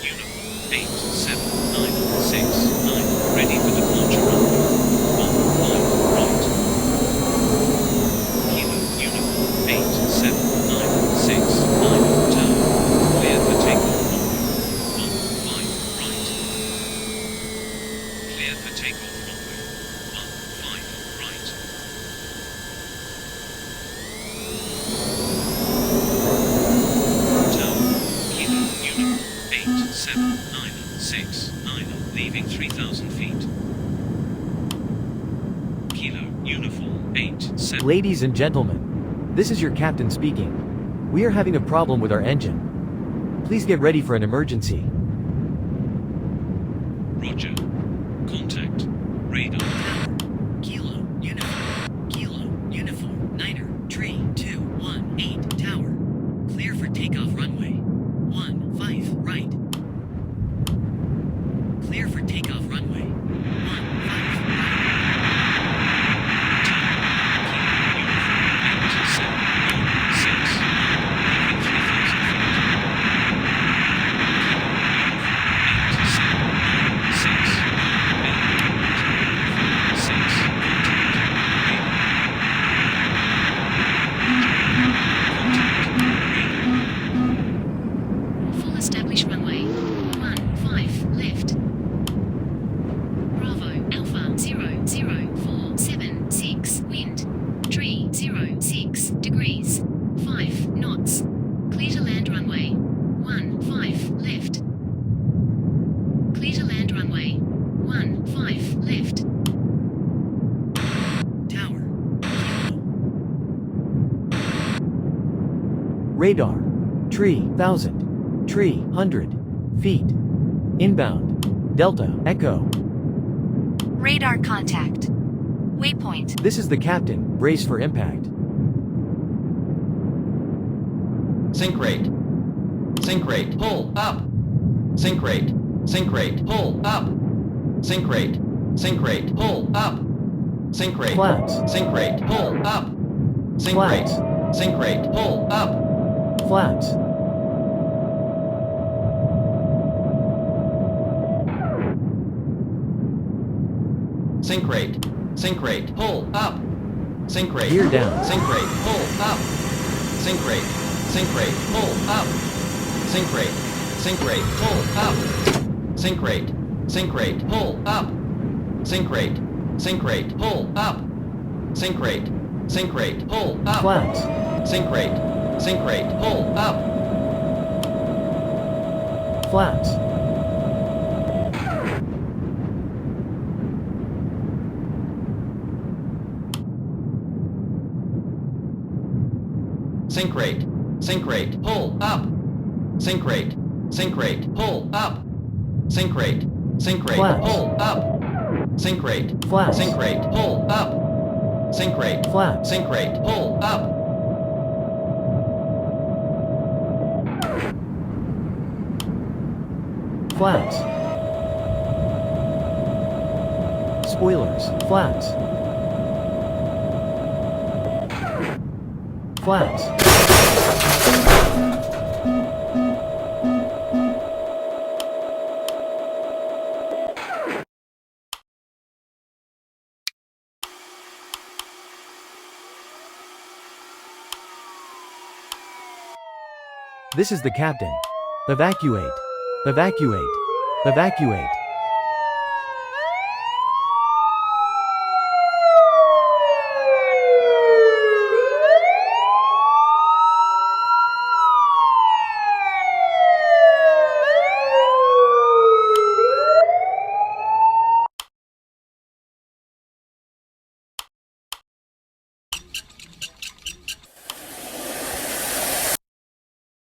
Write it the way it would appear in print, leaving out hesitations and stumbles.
Uniform 87969. Ready for departure runway 15 right. Kilo Uniform 87969. Turn. Clear for takeoff runway 15 right. Clear for takeoff runway 15 right. Tower, Kilo Uniform 87969, leaving 3,000 feet. Kilo Uniform 87. Ladies and gentlemen, this is your captain speaking. We are having a problem with our engine. Please get ready for an emergency. Roger. Contact. Radar. Kilo Uniform Niner Tree 218 Tower. Clear for takeoff runway 15 right. Clear for takeoff runway 15 right. Full established runway 15 left. Bravo Alpha 00476 wind. Tree 06 degrees 5 knots. Clear to land runway 15 left. Clear to land runway 15 left. Tower. Radar. Tree 1000. Tree 100 feet. Inbound. Delta Echo. Radar contact. Waypoint. This is the captain. Brace for impact. Sync rate. Sync rate. Pull up. Sync rate. Sync rate. Pull up. Sync rate. Sync rate. Pull up. Sync rate. Flaps. Sync rate. Pull up. Sync rate. Flaps. Sync rate. Pull up. Flaps. Sync rate. Sync rate. Pull up. Sync rate. Gear down. Sync rate. Pull up. Sync rate. Sync rate. Pull up. Sync rate. Sync rate. Pull up. Sync rate. Sync rate. Pull up. Sync rate. Sync rate. Pull up. Sync rate. Sync rate. Pull up. Flaps. Sync rate. Sync rate. Pull up. Flaps. Sync rate. Sync rate. Pull up. Sync rate. Sync rate. Pull up. Sync rate. Sync rate. Flaps. Pull up. Sync rate. Flaps. Sync rate. Pull up. Sync rate. Flaps. Sync rate. Pull up. Flaps. Spoilers. Flaps. Flaps. This is the captain. Evacuate. Evacuate. Evacuate.